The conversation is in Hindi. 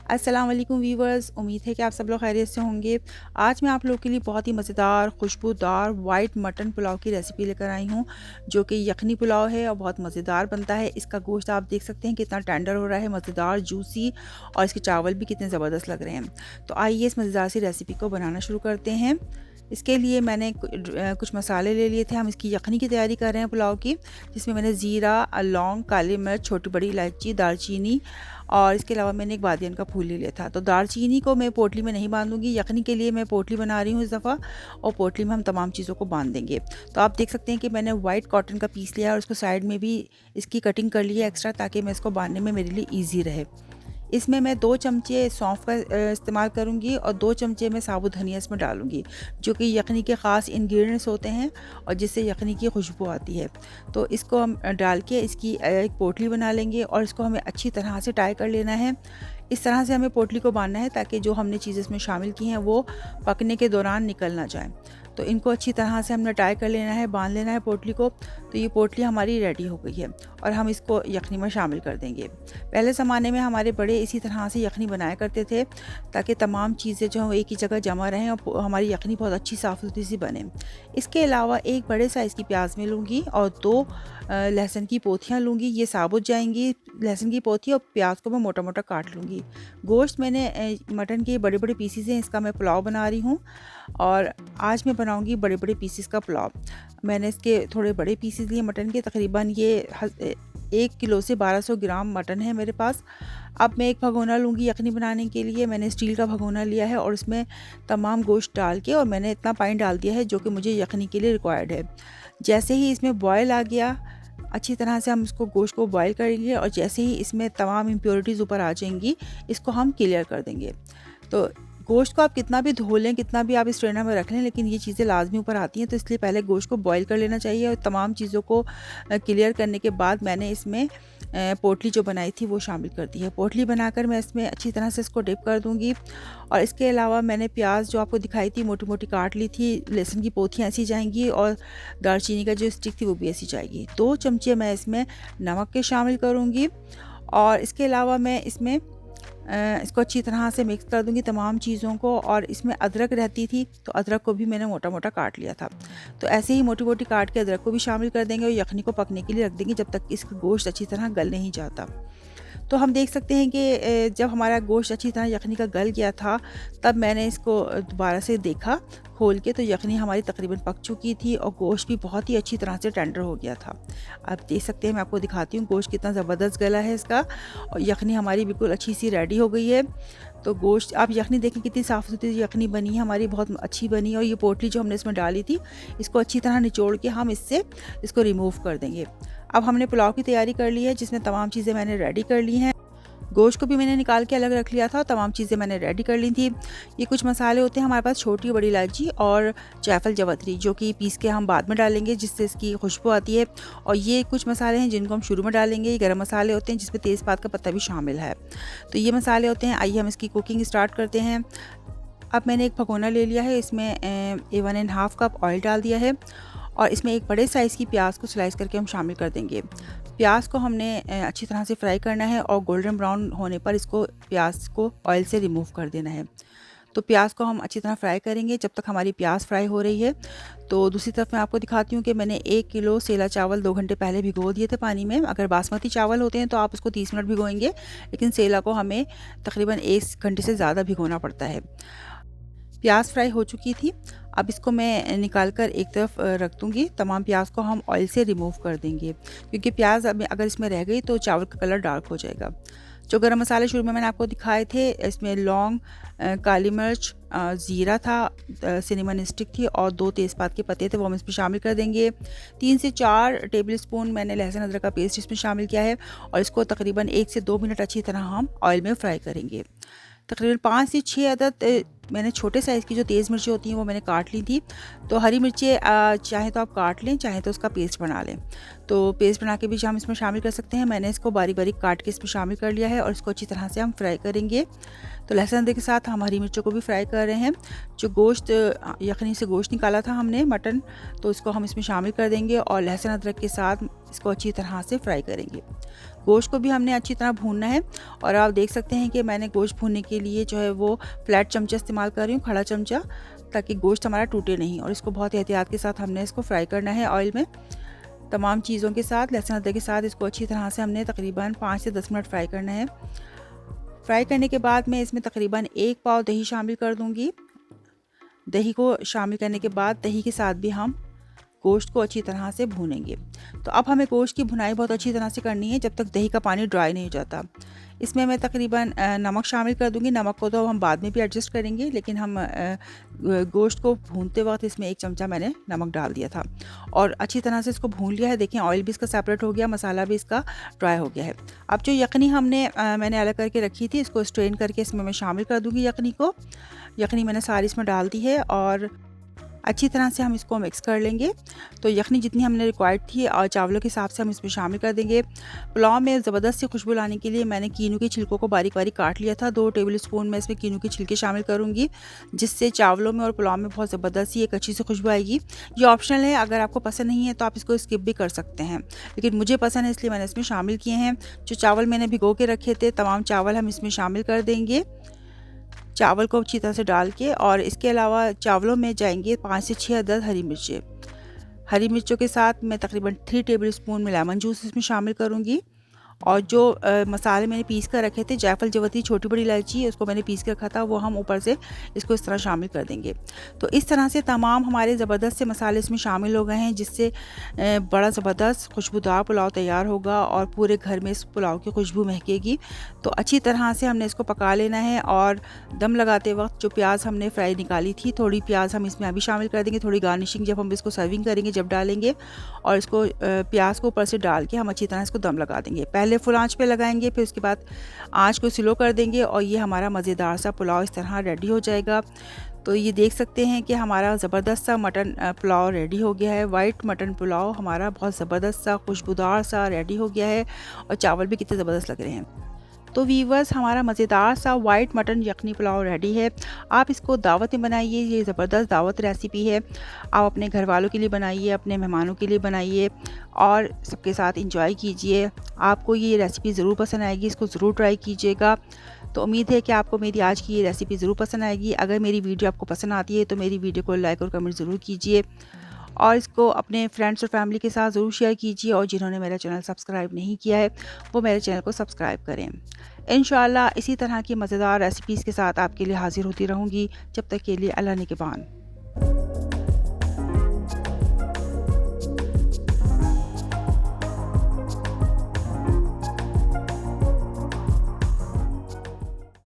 अस्सलाम वालेकुम वीवर्स, उम्मीद है कि आप सब लोग खैरियत से होंगे। आज मैं आप लोगों के लिए बहुत ही मज़ेदार, खुशबूदार वाइट मटन पुलाव की रेसिपी लेकर आई हूँ, जो कि यखनी पुलाव है और बहुत मज़ेदार बनता है। इसका गोश्त आप देख सकते हैं कितना टेंडर हो रहा है, मज़ेदार, जूसी, और इसके चावल भी कितने ज़बरदस्त लग रहे हैं। तो आइए इस मज़ेदार सी रेसिपी को बनाना शुरू करते हैं। इसके लिए मैंने कुछ मसाले ले लिए थे। हम इसकी यखनी की तैयारी कर रहे हैं पुलाव की, जिसमें मैंने ज़ीरा, लौंग, काली मिर्च, छोटी बड़ी इलायची, दालचीनी और इसके अलावा मैंने एक बादियन का फूल ले लिया था। तो दालचीनी को मैं पोटली में नहीं बांधूंगी, यखनी के लिए मैं पोटली बना रही हूँ इस दफ़ा, और पोटली में हम तमाम चीज़ों को बांध देंगे। तो आप देख सकते हैं कि मैंने वाइट कॉटन का पीस लिया और उसको साइड में भी इसकी कटिंग कर ली है एक्स्ट्रा, ताकि मैं इसको बांधने में मेरे लिए ईजी रहे। इसमें मैं 2 चमचे सौंफ का इस्तेमाल करूंगी और 2 चमचे मैं साबुत धनिया इसमें डालूंगी, जो कि यखनी के ख़ास इंग्रेडिएंट्स होते हैं और जिससे यखनी की खुशबू आती है। तो इसको हम डाल के इसकी एक पोटली बना लेंगे और इसको हमें अच्छी तरह से टाई कर लेना है। इस तरह से हमें पोटली को बांधना है ताकि जो हमने चीज़ें इसमें शामिल की हैं वो पकने के दौरान निकल ना जाए। तो इनको अच्छी तरह से हमने टाई कर लेना है, बांध लेना है पोटली को। तो ये पोटली हमारी रेडी हो गई है और हम इसको यखनी में शामिल कर देंगे। पहले ज़माने में हमारे बड़े इसी तरह से यखनी बनाया करते थे, ताकि तमाम चीज़ें जो एक ही जगह जमा रहें और हमारी यखनी बहुत अच्छी साफ़ सुथरी सी बने। इसके अलावा एक बड़े साइज़ की प्याज में लूँगी और 2 लहसुन की पोथियाँ लूँगी। ये साबुत जाएंगी लहसुन की पोथी, और प्याज को मैं मोटा मोटा काट लूँगी। गोश्त मैंने मटन के बड़े बड़े पीसीज हैं, इसका मैं पुलाव बना रही हूँ और आज मैं बनाऊँगी बड़े बड़े पीसीस का पुलाव। मैंने इसके थोड़े बड़े पीसीज लिए मटन के, तकरीबन ये 1 किलो से 1200 ग्राम मटन है मेरे पास। अब मैं एक भगोना लूँगी यखनी बनाने के लिए। मैंने स्टील का भगोना लिया है और उसमें तमाम गोश्त डाल के, और मैंने इतना पानी डाल दिया है जो कि मुझे यखनी के लिए रिक्वायर्ड है। जैसे ही इसमें बॉयल आ गया, अच्छी तरह से हम इसको गोश्त को बॉयल करेंगे और जैसे ही इसमें तमाम इम्प्योरिटीज़ ऊपर आ जाएंगी, इसको हम क्लियर कर देंगे। तो गोश्त को आप कितना भी धो लें, कितना भी आप स्ट्रेनर में रख लें, लेकिन ये चीज़ें लाजमी ऊपर आती हैं। तो इसलिए पहले गोश्त को बॉईल कर लेना चाहिए और तमाम चीज़ों को क्लियर करने के बाद मैंने इसमें पोटली जो बनाई थी वो शामिल कर दी है। पोटली बनाकर मैं इसमें अच्छी तरह से इसको डिप कर दूँगी। और इसके अलावा मैंने प्याज जो आपको दिखाई थी मोटी मोटी काट ली थी, लहसुन की पोथियाँ ऐसी जाएंगी और दालचीनी का जो स्टिक थी वो भी ऐसी जाएगी। 2 चमचे मैं इसमें नमक के शामिल करूँगी और इसके अलावा मैं इसमें इसको अच्छी तरह से मिक्स कर दूंगी तमाम चीज़ों को। और इसमें अदरक रहती थी, तो अदरक को भी मैंने मोटा मोटा काट लिया था। तो ऐसे ही मोटी मोटी काट के अदरक को भी शामिल कर देंगे और यखनी को पकने के लिए रख देंगे जब तक इसका गोश्त अच्छी तरह गल नहीं जाता। तो हम देख सकते हैं कि जब हमारा गोश्त अच्छी तरह यखनी का गल गया था, तब मैंने इसको दोबारा से देखा खोल के, तो यखनी हमारी तकरीबन पक चुकी थी और गोश्त भी बहुत ही अच्छी तरह से टेंडर हो गया था। आप देख सकते हैं, मैं आपको दिखाती हूँ गोश्त कितना ज़बरदस्त गला है इसका, और यखनी हमारी बिल्कुल अच्छी सी रेडी हो गई है। तो गोश्त आप यखनी देखें कितनी साफ़ सुथरी यखनी बनी है हमारी, बहुत अच्छी बनी है। और ये पोटली जो हमने इसमें डाली थी, इसको अच्छी तरह निचोड़ के हम इसको रिमूव कर देंगे। अब हमने पुलाव की तैयारी कर ली है, जिसमें तमाम चीज़ें मैंने रेडी कर ली हैं। गोश्त को भी मैंने निकाल के अलग रख लिया था, तमाम चीज़ें मैंने रेडी कर ली थी। ये कुछ मसाले होते हैं हमारे पास, छोटी बड़ी इलायची और जायफल जवतरी, जो कि पीस के हम बाद में डालेंगे जिससे इसकी खुशबू आती है। और ये कुछ मसाले हैं जिनको हम शुरू में डालेंगे। ये गरम मसाले होते हैं जिसमें तेज़पात का पत्ता भी शामिल है। तो ये मसाले होते हैं। आइए हम इसकी कुकिंग स्टार्ट करते हैं। अब मैंने एक भगोना ले लिया है, इसमें 1.5 कप ऑयल डाल दिया है और इसमें एक बड़े साइज़ की प्याज को स्लाइस करके हम शामिल कर देंगे। प्याज को हमने अच्छी तरह से फ्राई करना है और गोल्डन ब्राउन होने पर इसको प्याज को ऑयल से रिमूव कर देना है। तो प्याज को हम अच्छी तरह फ्राई करेंगे जब तक हमारी प्याज फ्राई हो रही है। तो दूसरी तरफ मैं आपको दिखाती हूँ कि मैंने 1 किलो सेला चावल 2 घंटे पहले भिगो दिए थे पानी में। अगर बासमती चावल होते हैं तो आप उसको 30 मिनट भिगोएंगे, लेकिन सेला को हमें तकरीबन 1 घंटे से ज़्यादा भिगोना पड़ता है। प्याज फ्राई हो चुकी थी। अब इसको मैं निकाल कर एक तरफ रख दूँगी। तमाम प्याज को हम ऑयल से रिमूव कर देंगे, क्योंकि प्याज अब अगर इसमें रह गई तो चावल का कलर डार्क हो जाएगा। जो गरम मसाले शुरू में मैंने आपको दिखाए थे, इसमें लौंग, काली मिर्च, ज़ीरा था, सिनेमन स्टिक थी और 2 तेज़पात के पत्ते थे, वो हम इसमें शामिल कर देंगे। 3 से 4 टेबल स्पून मैंने लहसुन अदरक का पेस्ट इसमें शामिल किया है और इसको तकरीबन 1 से 2 मिनट अच्छी तरह हम ऑयल में फ्राई करेंगे। तकरीबन 5 से 6 अदद मैंने छोटे साइज़ की जो तेज़ मिर्ची होती हैं वो मैंने काट ली थी। तो हरी मिर्चें चाहे तो आप काट लें, चाहे तो उसका पेस्ट बना लें। तो पेस्ट बना के भी हम इसमें शामिल कर सकते हैं। मैंने इसको बारीक बारीक काट के इसमें शामिल कर लिया है और इसको अच्छी तरह से हम फ्राई करेंगे। तो लहसुन अदरक के साथ हम हरी मिर्चों को भी फ्राई कर रहे हैं। जो गोश्त यखनी से गोश्त निकाला था हमने मटन, तो इसको हम इसमें शामिल कर देंगे और लहसुन अदरक के साथ इसको अच्छी तरह से फ्राई करेंगे। गोश्त को भी हमने अच्छी तरह भूनना है और आप देख सकते हैं कि मैंने गोश्त भूनने के लिए जो है वो फ्लैट चमचा इस्तेमाल कर रही हूँ, खड़ा चमचा, ताकि गोश्त हमारा टूटे नहीं। और इसको बहुत एहतियात के साथ हमने इसको फ्राई करना है ऑयल में। तमाम चीज़ों के साथ, लहसुन अदरक के साथ इसको अच्छी तरह से हमने तकरीबन 5 से 10 मिनट फ्राई करना है। फ्राई करने के बाद मैं इसमें तकरीबन 1 पाव दही शामिल कर दूँगी। दही को शामिल करने के बाद दही के साथ भी हम गोश्त को अच्छी तरह से भूनेंगे। तो अब हमें गोश्त की भुनाई बहुत अच्छी तरह से करनी है जब तक दही का पानी ड्राई नहीं हो जाता। इसमें मैं तकरीबन नमक शामिल कर दूंगी। नमक को तो हम बाद में भी एडजस्ट करेंगे, लेकिन हम गोश्त को भूनते वक्त इसमें 1 चमचा मैंने नमक डाल दिया था और अच्छी तरह से इसको भून लिया है। देखें ऑयल भी इसका सेपरेट हो गया, मसाला भी इसका ड्राई हो गया है। अब जो यखनी मैंने अलग करके रखी थी, इसको स्ट्रेन करके इसमें मैं शामिल कर दूँगी यखनी को। यखनी मैंने सारी इसमें डाल दी है और अच्छी तरह से हम इसको मिक्स कर लेंगे। तो यखनी जितनी हमने रिक्वायर्ड थी और चावलों के हिसाब से हम इसमें शामिल कर देंगे। पुलाव में ज़बरदस्त सी खुशबू लाने के लिए मैंने कीनू के छिलकों को बारीक बारीक काट लिया था। 2 टेबल स्पून मैं इसमें कीनू के छिलके शामिल करूँगी, जिससे चावलों में और पुलाव में बहुत ज़बरदस्त सी एक अच्छी सी खुशबू आएगी। ये ऑप्शनल है, अगर आपको पसंद नहीं है तो आप इसको स्किप भी कर सकते हैं, लेकिन मुझे पसंद है इसलिए मैंने इसमें शामिल किए हैं। जो चावल मैंने भिगो के रखे थे, तमाम चावल हम इसमें शामिल कर देंगे। चावल को अच्छी तरह से डाल के, और इसके अलावा चावलों में जाएंगे 5 से 6 अदद हरी मिर्चें। हरी मिर्चों के साथ मैं तकरीबन 3 टेबल स्पून में लेमन जूस इसमें शामिल करूँगी। और जो मसाले मैंने पीस कर रखे थे, जायफल, जवती, छोटी बड़ी इलायची, उसको मैंने पीस के रखा था, वो हम ऊपर से इसको इस तरह शामिल कर देंगे। तो इस तरह से तमाम हमारे ज़बरदस्त से मसाले इसमें शामिल हो गए हैं, जिससे बड़ा ज़बरदस्त खुशबूदार पुलाव तैयार होगा और पूरे घर में इस पुलाव की खुशबू महकेगी। तो अच्छी तरह से हमने इसको पका लेना है। और दम लगाते वक्त जो प्याज हमने फ्राई निकाली थी, थोड़ी प्याज हम इसमें अभी शामिल कर देंगे, थोड़ी गार्निशिंग जब हम इसको सर्विंग करेंगे जब डालेंगे, और इसको प्याज को ऊपर से डाल के हम अच्छी तरह इसको दम लगा देंगे। पहले फुल आंच पे लगाएंगे, फिर उसके बाद आंच को स्लो कर देंगे और ये हमारा मज़ेदार सा पुलाव इस तरह रेडी हो जाएगा। तो ये देख सकते हैं कि हमारा ज़बरदस्त सा मटन पुलाव रेडी हो गया है। वाइट मटन पुलाव हमारा बहुत ज़बरदस्त सा खुशबूदार सा रेडी हो गया है और चावल भी कितने ज़बरदस्त लग रहे हैं। तो वीवर्स, हमारा मज़ेदार सा वाइट मटन यखनी पुलाव रेडी है। आप इसको दावत में बनाइए, ये ज़बरदस्त दावत रेसिपी है। आप अपने घर वालों के लिए बनाइए, अपने मेहमानों के लिए बनाइए और सबके साथ इंजॉय कीजिए। आपको ये रेसिपी ज़रूर पसंद आएगी, इसको ज़रूर ट्राई कीजिएगा। तो उम्मीद है कि आपको मेरी आज की ये रेसिपी ज़रूर पसंद आएगी। अगर मेरी वीडियो आपको पसंद आती है तो मेरी वीडियो को लाइक और कमेंट ज़रूर कीजिए और इसको अपने फ्रेंड्स और फैमिली के साथ ज़रूर शेयर कीजिए। और जिन्होंने मेरा चैनल सब्सक्राइब नहीं किया है वो मेरे चैनल को सब्सक्राइब करें। इंशाल्लाह इसी तरह की मज़ेदार रेसिपीज़ के साथ आपके लिए हाज़िर होती रहूँगी। जब तक के लिए अल्लाह निगहबान।